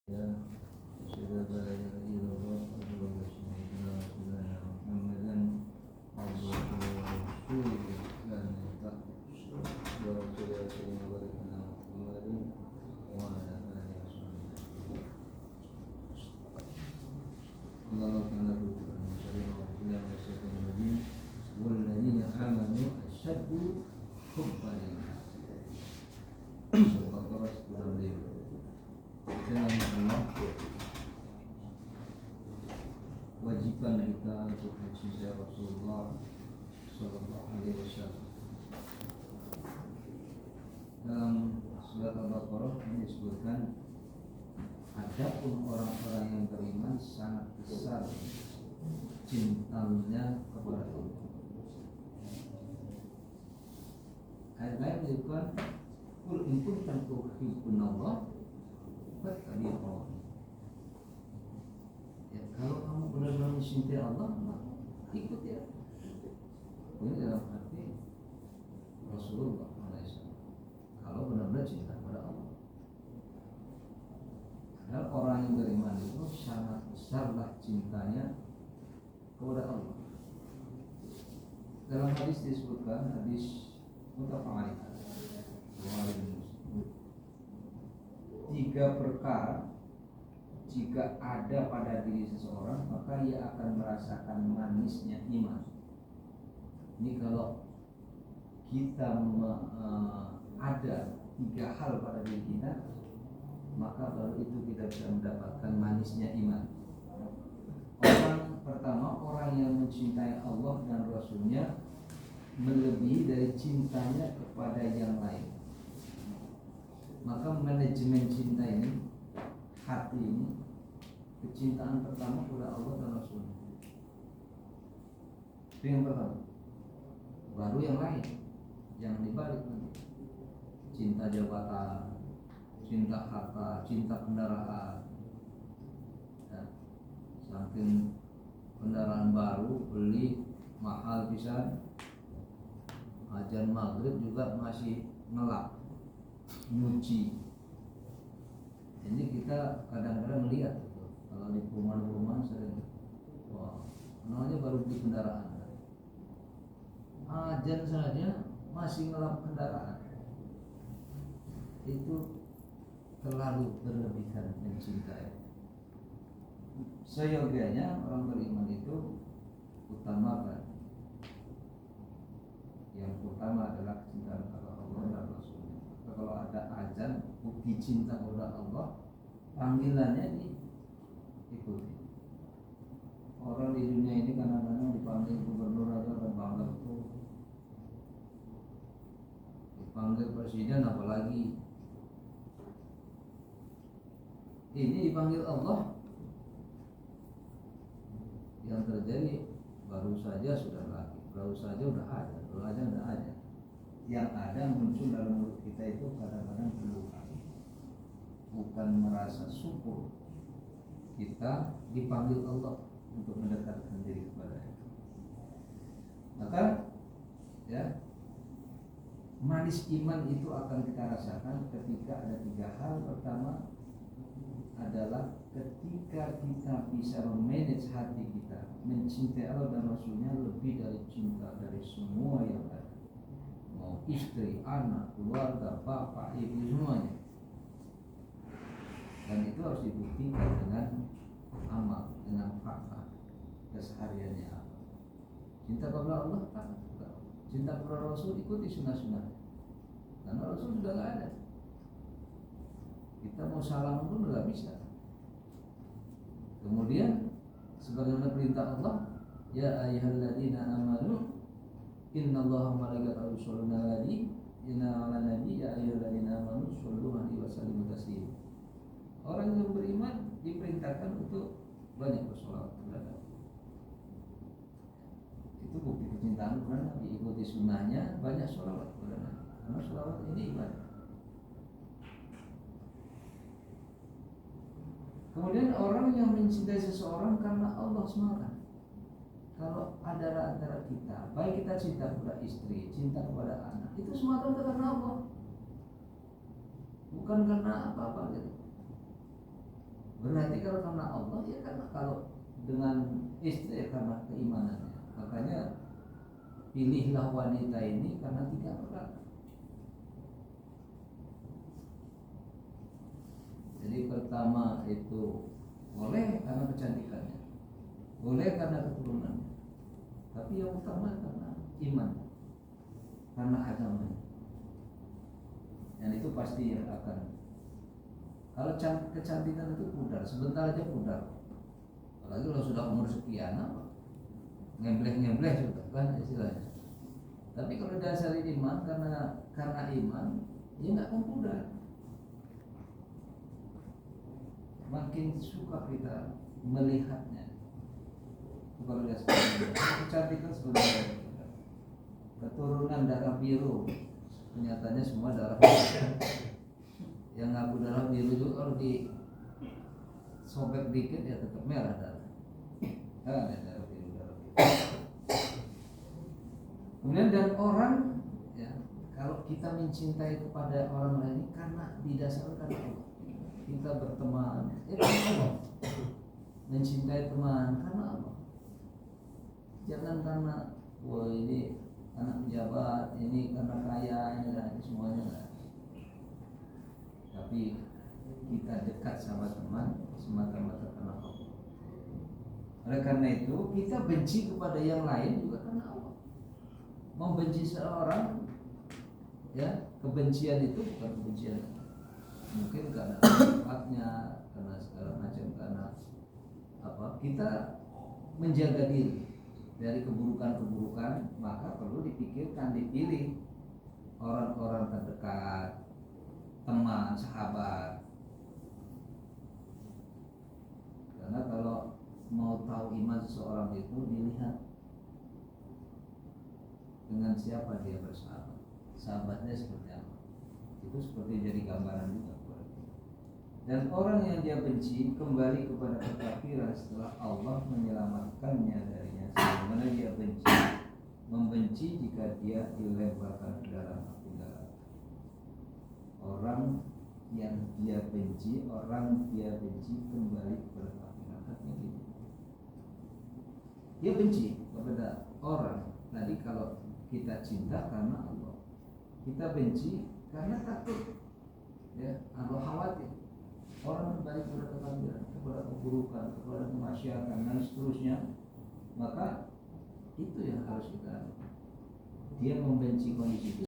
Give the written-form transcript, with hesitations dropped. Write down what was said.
Ya, sudah belajar ilmu Allah Subhanahu wa taala Muhammadan abduhu wa rasuluhu dan tak berkata Muhammadin wa ala alihi wasallam. Allah Ta'ala berfirman dalam surat Al-Nabi walladzina amanu asyaddu hubban lillah. Surah Al-Baqarah Allah wajibkan kita untuk mencintai Rasulullah Sallallahu Alaihi Wasallam. Dalam surat Al-Baqarah disebutkan adapun orang-orang yang beriman sangat besar cintanya kepada Allah. Ayat lain menyebutkan kul in kuntum tuhibbunallah fattabi'un. Ya, kalau kamu benar-benar mencintai Allah, maka ikut ya. Ini dalam arti Rasulullah SAW. Kalau benar-benar cinta kepada Allah. Dan orang yang beriman itu sangat besarlah cintanya kepada Allah. Dalam hadis disebutkan hadis muttafaq alaih. 3 perkara jika ada pada diri seseorang maka ia akan merasakan manisnya iman. Ini kalau kita ada 3 hal pada diri kita, maka baru itu kita bisa mendapatkan manisnya iman. Orang pertama, orang yang mencintai Allah dan Rasulnya melebihi dari cintanya kepada yang lain. Maka manajemen cinta ini, hati ini, kecintaan pertama kepada Allah dan Rasulnya. Itu yang pertama. Baru yang lain, yang dibalik nanti. Cinta jabatan, cinta harta, cinta kendaraan. Ya. Saking kendaraan baru beli mahal bisa, azan maghrib juga masih ngelak, nyuci. Ini kita kadang-kadang melihat kalau di perumahan-perumahan sering, wah, namanya baru beli kendaraan, azan saja masih ngelap kendaraan. Itu terlalu berlebihan mencintai. Seyogianya orang beriman itu utamakan yang utama adalah kecintaan kepada Allah dan Rasulnya. Kalau ada azan, bukti cinta kepada Allah, panggilannya diikuti. Orang di dunia ini kadang-kadang dipanggil gubernur atau bangga tuh, dipanggil presiden, apalagi ini dipanggil Allah. Yang terjadi baru saja sudah lagi, baru saja sudah ada, baru saja sudah ada. Yang ada muncul dalam mulut kita itu kadang-kadang keluhan, bukan merasa syukur kita dipanggil Allah untuk mendekatkan diri kepada-Nya. Maka ya, manis iman itu akan kita rasakan ketika ada 3 hal. Pertama adalah ketika kita bisa memanage hati kita, mencintai Allah dan Rasulnya lebih dari cinta dari semua yang ada, mau istri, anak, keluarga, bapak, ibu, semuanya. Dan itu harus dibuktikan dengan amal, dengan fakta kesehariannya apa. Cinta kepada Allah, taat kepada Allah. Cinta kepada Rasul, ikuti sunnah-sunnah. Karena Rasul sudah nggak ada. Kita mau salam pun nggak bisa. Kemudian sebagaimana perintah Allah, ya ayyuhalladzina amanu innallaha wa malaikatahu yusholluna 'alan nabi ya ayyuhalladzina amanu shollu 'alaihi wa sallimu taslima. Orang yang beriman diperintahkan untuk banyak bersolawat kepada Allah. Itu bukti kecintaan kepada Nabi, ikuti sunnahnya, banyak sholawat kepada Nabi. Karena sholawat ini ibadah. Kemudian orang yang mencintai seseorang karena Allah semata. Kalau ada antara kita, baik kita cinta kepada istri, cinta kepada anak, itu semata karena Allah, bukan karena apa-apa gitu. Berarti kalau karena Allah ya karena kalau dengan istri ya karena keimanannya. Makanya pilihlah wanita ini karena 3 perkara. Jadi pertama itu boleh karena kecantikannya, boleh karena keturunannya, tapi yang utama karena iman, karena agamanya. Dan itu pasti yang akan. Kalau kecantikan itu pudar, sebentar aja pudar. Apalagi kalau sudah umur sekian, ngembleh sudah kan istilahnya. Tapi kalau dasar iman, karena iman, dia nggak akan pudar. Makin suka kita melihatnya. Kalau dia kecantikan sebenarnya, keturunan darah biru, kenyataannya semua darah biru. Yang ngaku darah biru itu kalau di sobek dikit ya tetap merah darah. Darah biru. Kemudian dan orang ya, kalau kita mencintai kepada orang lain karena didasarkan Allah. Kita berteman karena Allah. Mencintai teman karena Allah. Jangan karena wah ini anak pejabat, ini karena kaya, ini semuanya enggak. Tapi kita dekat sama teman semata-mata karena Allah. Oleh karena itu kita benci kepada yang lain juga karena Allah. Membenci seorang, ya kebencian itu bukan kebencian mungkin karena sifatnya, karena segala macam, karena apa? Kita menjaga diri dari keburukan-keburukan, maka perlu dipikirkan, dipilih orang-orang terdekat, teman, sahabat. Karena kalau mau tahu iman seseorang itu dilihat dengan siapa dia bersahabat, sahabatnya seperti apa. Itu seperti jadi gambaran juga. Dan orang yang dia benci kembali kepada kekafiran setelah Allah menyelamatkannya darinya. Sebagaimana dia membenci jika dia dilemparkan ke dalam api neraka. Orang yang dia benci kembali kepada api neraka. Dia benci kepada orang. Tadi kalau kita cinta karena Allah, kita benci karena takut, ya, atau khawatir orang kembali kepada kekafiran, kepada keburukan, kepada kemaksiatan dan seterusnya. Maka itu yang harus kita. Dia membenci kondisi itu